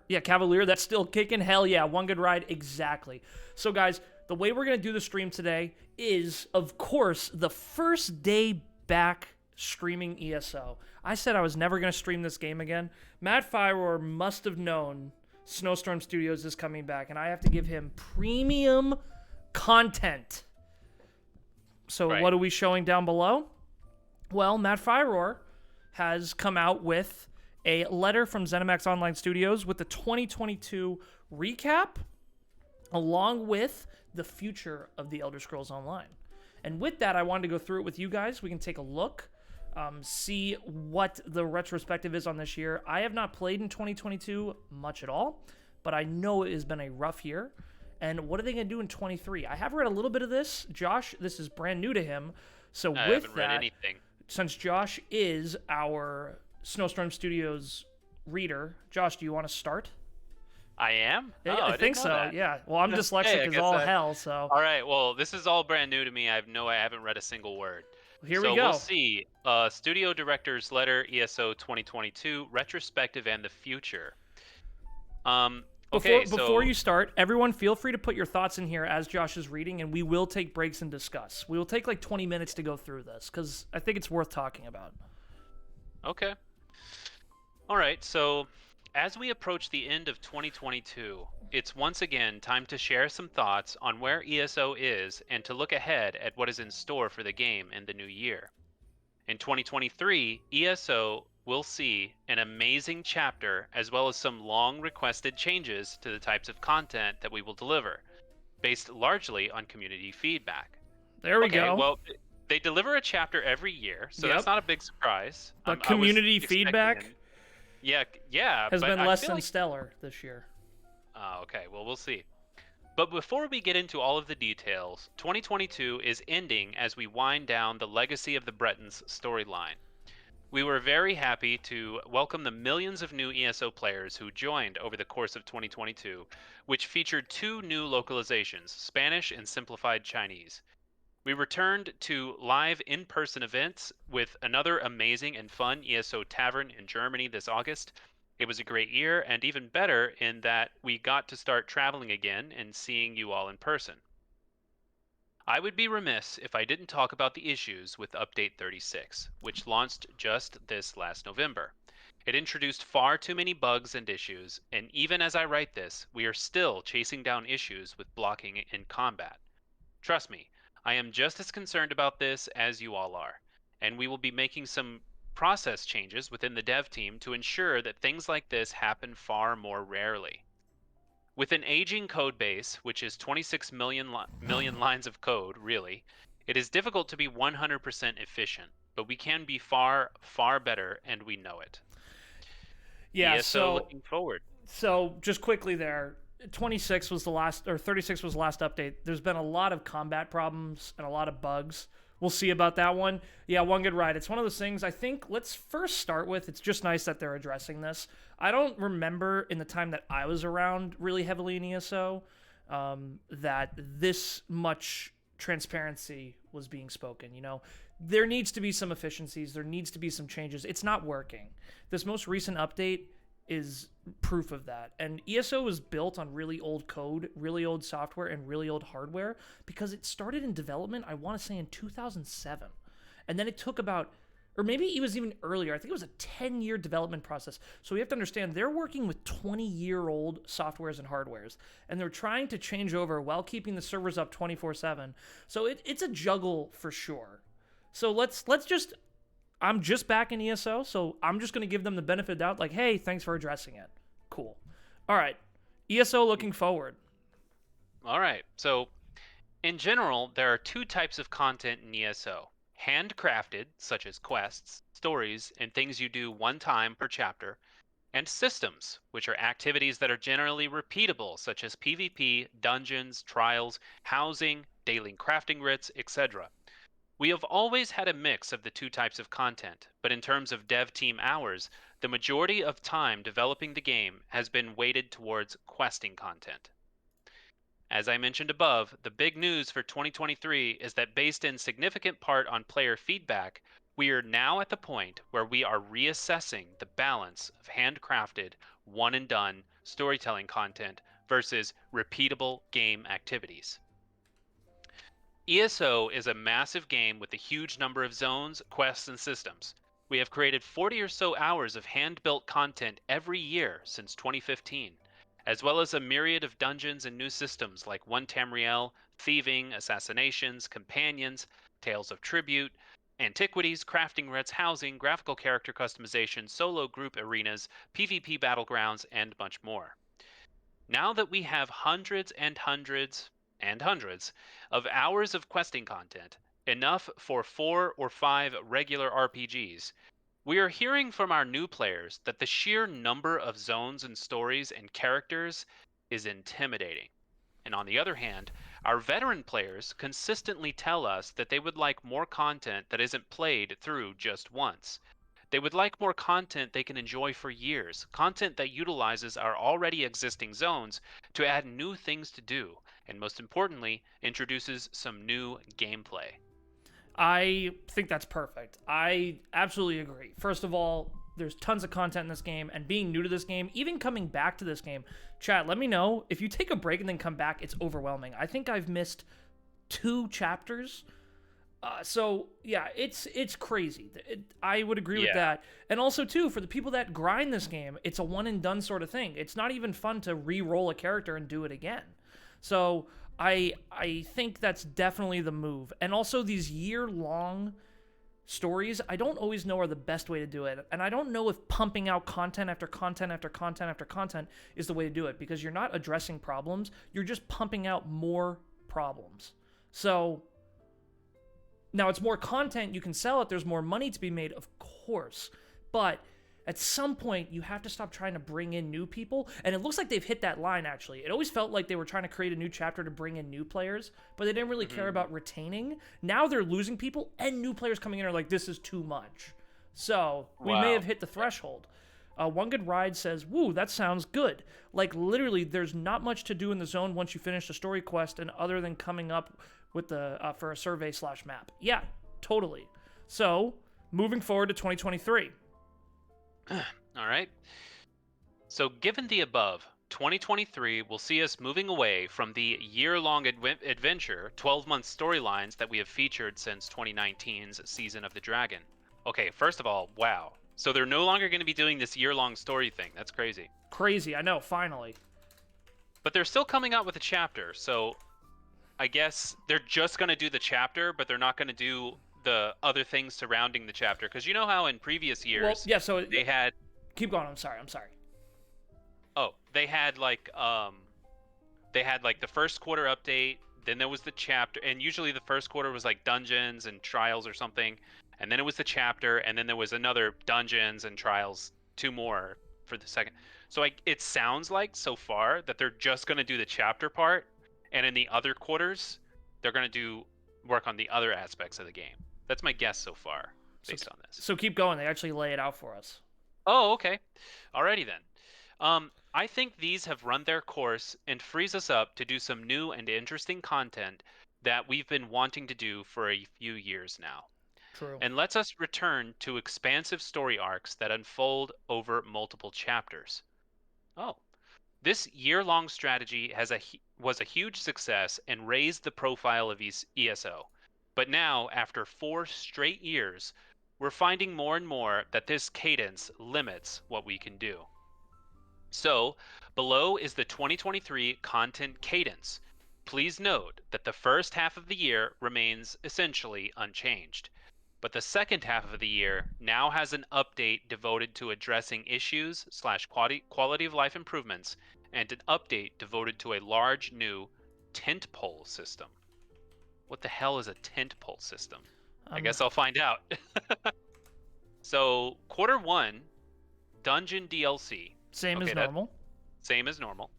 Yeah, Cavalier, that's still kicking. Hell yeah, one good ride, exactly. So, guys, the way we're going to do the stream today is, of course, the first day back streaming ESO. I said I was never going to stream this game again. Matt Firor must have known Snowstorm Studios is coming back, and I have to give him premium content. So, what are we showing down below? Well, Matt Firor has come out with a letter from ZeniMax Online Studios with the 2022 recap, along with the future of the Elder Scrolls Online. And with that, I wanted to go through it with you guys. We can take a look, see what the retrospective is on this year. I have not played in 2022 much at all, but I know it has been a rough year. And what are they going to do in 23? I have read a little bit of this. Josh, this is brand new to him. So I haven't read anything. Since Josh is our Snowstorm Studios reader, Josh, do you want to start? I am? Yeah, I think so. That. Yeah. Well, I'm dyslexic as all hell, so. All right. Well, this is all brand new to me. I haven't read a single word. Here we go. We'll see. Studio Director's Letter, ESO 2022, Retrospective and the Future. Before you start, everyone feel free to put your thoughts in here as Josh is reading, and we will take breaks and discuss. We will take like 20 minutes to go through this, because I think it's worth talking about. Okay. All right, so as we approach the end of 2022, it's once again time to share some thoughts on where ESO is and to look ahead at what is in store for the game in the new year. In 2023, ESO will see an amazing chapter as well as some long requested changes to the types of content that we will deliver, based largely on community feedback. There we go. Well, they deliver a chapter every year, so that's not a big surprise. But community feedback has been less than stellar this year. Okay, well, we'll see. But before we get into all of the details, 2022 is ending as we wind down the Legacy of the Bretons storyline. We were very happy to welcome the millions of new ESO players who joined over the course of 2022, which featured 2 new localizations, Spanish and Simplified Chinese. We returned to live in-person events with another amazing and fun ESO Tavern in Germany this August. It was a great year, and even better in that we got to start traveling again and seeing you all in person. I would be remiss if I didn't talk about the issues with Update 36, which launched just this last November. It introduced far too many bugs and issues, and even as I write this, we are still chasing down issues with blocking in combat. Trust me, I am just as concerned about this as you all are, and we will be making some process changes within the dev team to ensure that things like this happen far more rarely. With an aging code base, which is 26 million lines of code, really, it is difficult to be 100% efficient, but we can be far, far better, and we know it. Yeah, so looking forward. So just quickly there, 26 was the last, or 36 was the last update. There's been a lot of combat problems and a lot of bugs. We'll see about that one. Yeah, one good ride. It's one of those things, I think, let's first start with, it's just nice that they're addressing this. I don't remember in the time that I was around really heavily in ESO that this much transparency was being spoken. You know, there needs to be some efficiencies. There needs to be some changes. It's not working. This most recent update is proof of that. And ESO was built on really old code, really old software, and really old hardware because it started in development, I want to say in 2007. And then it took about, or maybe it was even earlier, I think it was a 10-year development process. So we have to understand they're working with 20-year-old softwares and hardwares, and they're trying to change over while keeping the servers up 24/7. So it's a juggle for sure. So let's just, I'm just back in ESO, so I'm just going to give them the benefit of the doubt, like, hey, thanks for addressing it. Cool. All right. ESO looking forward. All right. So, in general, there are 2 types of content in ESO. Handcrafted, such as quests, stories, and things you do one time per chapter, and systems, which are activities that are generally repeatable, such as PvP, dungeons, trials, housing, daily crafting writs, etc. We have always had a mix of the 2 types of content, but in terms of dev team hours, the majority of time developing the game has been weighted towards questing content. As I mentioned above, the big news for 2023 is that based in significant part on player feedback, We are now at the point where we are reassessing the balance of handcrafted, one and done storytelling content versus repeatable game activities. ESO is a massive game with a huge number of zones, quests, and systems. We have created 40 or so hours of hand-built content every year since 2015, as well as a myriad of dungeons and new systems like One Tamriel, thieving, assassinations, companions, tales of tribute, antiquities, crafting reds, housing, graphical character customization, solo group arenas, PvP battlegrounds, and much more. Now that we have hundreds and hundreds and hundreds of hours of questing content, enough for 4 or 5 regular RPGs, we are hearing from our new players that the sheer number of zones and stories and characters is intimidating. And on the other hand, our veteran players consistently tell us that they would like more content that isn't played through just once. They would like more content they can enjoy for years, content that utilizes our already existing zones to add new things to do, and most importantly, introduces some new gameplay. I think that's perfect. I absolutely agree. First of all, there's tons of content in this game, and being new to this game, even coming back to this game, chat, let me know. If you take a break and then come back, it's overwhelming. I think I've missed 2 chapters. So yeah, it's crazy. I would agree with that. And also too, for the people that grind this game, it's a one and done sort of thing. It's not even fun to re-roll a character and do it again. So I think that's definitely the move. And also these year-long stories, I don't always know are the best way to do it. And I don't know if pumping out content after content after content after content is the way to do it, because you're not addressing problems, you're just pumping out more problems. So now it's more content, you can sell it, there's more money to be made, of course. But at some point, you have to stop trying to bring in new people. And it looks like they've hit that line, actually. It always felt like they were trying to create a new chapter to bring in new players, but they didn't really care about retaining. Now they're losing people, and new players coming in are like, this is too much. So we may have hit the threshold. One Good Ride says, woo, that sounds good. Like, literally, there's not much to do in the zone once you finish the story quest, and other than coming up with the for a survey/map. Yeah, totally. So, moving forward to 2023. All right. So, given the above, 2023 will see us moving away from the year-long adventure, 12-month storylines that we have featured since 2019's Season of the Dragon. Okay, first of all, wow. So they're no longer going to be doing this year-long story thing. That's crazy. Crazy, I know, finally. But they're still coming out with a chapter, so I guess they're just going to do the chapter, but they're not going to do the other things surrounding the chapter. Because you know how in previous years, they had... Keep going, I'm sorry. Oh, they had like the first quarter update, then there was the chapter, and usually the first quarter was like dungeons and trials or something, and then it was the chapter, and then there was another dungeons and trials, 2 more for the second. So it sounds like so far that they're just going to do the chapter part, and in the other quarters, they're going to work on the other aspects of the game. That's my guess so far, based on this. So keep going. They actually lay it out for us. Oh, okay. Alrighty then. I think these have run their course and frees us up to do some new and interesting content that we've been wanting to do for a few years now. True. And lets us return to expansive story arcs that unfold over multiple chapters. Oh. This year-long strategy was a huge success and raised the profile of ESO. But now, after 4 straight years, we're finding more and more that this cadence limits what we can do. So, below is the 2023 content cadence. Please note that the first half of the year remains essentially unchanged. But the second half of the year now has an update devoted to addressing issues / quality of life improvements, and an update devoted to a large new tentpole system. What the hell is a tentpole system? I guess I'll find out. So, quarter 1, dungeon DLC. Same as normal. Same as normal.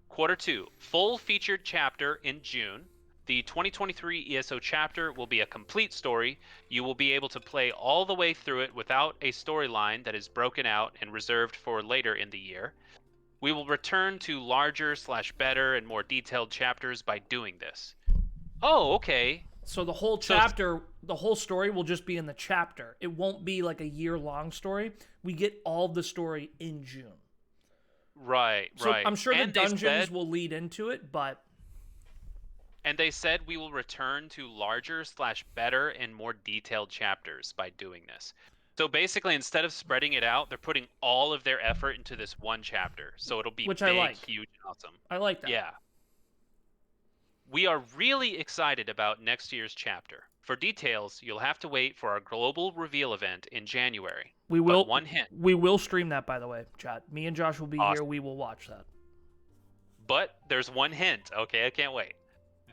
Quarter 2, full featured chapter in June. The 2023 ESO chapter will be a complete story. You will be able to play all the way through it without a storyline that is broken out and reserved for later in the year. We will return to larger / better and more detailed chapters by doing this. Oh, okay. So the whole chapter, the whole story will just be in the chapter. It won't be like a year-long story. We get all the story in June. Right, So right. I'm sure the And they dungeons said, will lead into it, but we will return to larger slash better and more detailed chapters by doing this. So basically, instead of spreading it out, they're putting all of their effort into this one chapter. So it'll be which I big, like. huge, and awesome. I like that. Yeah. We are really excited about next year's chapter. For details, you'll have to wait for our global reveal event in January. We But will one hint. we will stream that, by the way, chat. Me and Josh will be here. Awesome. We will watch that. But there's one hint, okay? I can't wait.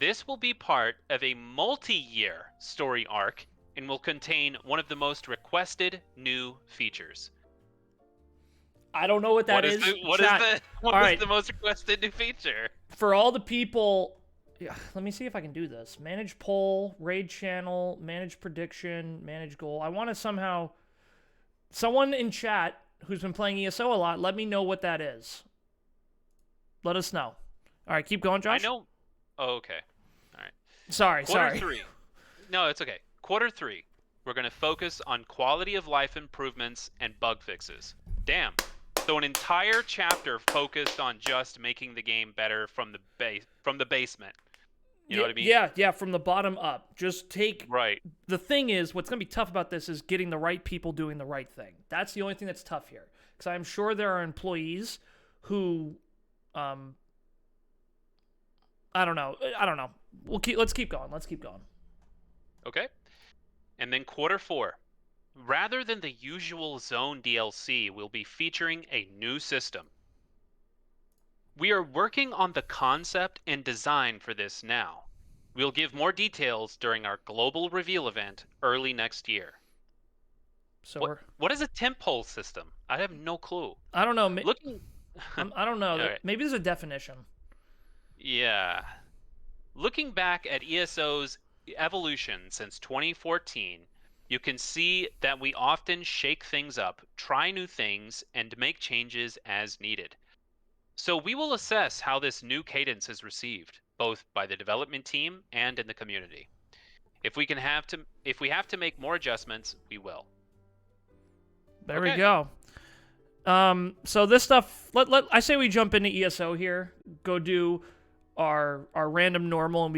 This will be part of a multi-year story arc and will contain one of the most requested new features. I don't know what that is. What is the most requested new feature? For all the people, yeah, let me see if I can do this. Manage poll, raid channel, manage prediction, manage goal. I want to someone in chat who's been playing ESO a lot, let me know what that is. Let us know. All right, keep going, Josh. I know. Oh, okay. All right. Sorry. Quarter 3. No, it's okay. Quarter 3. We're going to focus on quality of life improvements and bug fixes. Damn. So an entire chapter focused on just making the game better from the basement. You know what I mean? Yeah, from the bottom up. Just take. Right. The thing is, what's going to be tough about this is getting the right people doing the right thing. That's the only thing that's tough here. Because I'm sure there are employees who, I don't know. Let's keep going. Okay. And then quarter 4. Rather than the usual Zone DLC, we'll be featuring a new system. We are working on the concept and design for this now. We'll give more details during our global reveal event early next year. So what is a temp-pole system? I have no clue. I don't know. I don't know. Right. Maybe there's a definition. Yeah. Looking back at ESO's evolution since 2014, you can see that we often shake things up, try new things, and make changes as needed. So we will assess how this new cadence is received, both by the development team and in the community. If we have to make more adjustments, we will. There we go. So this stuff, I say we jump into ESO here, go do our random normal, and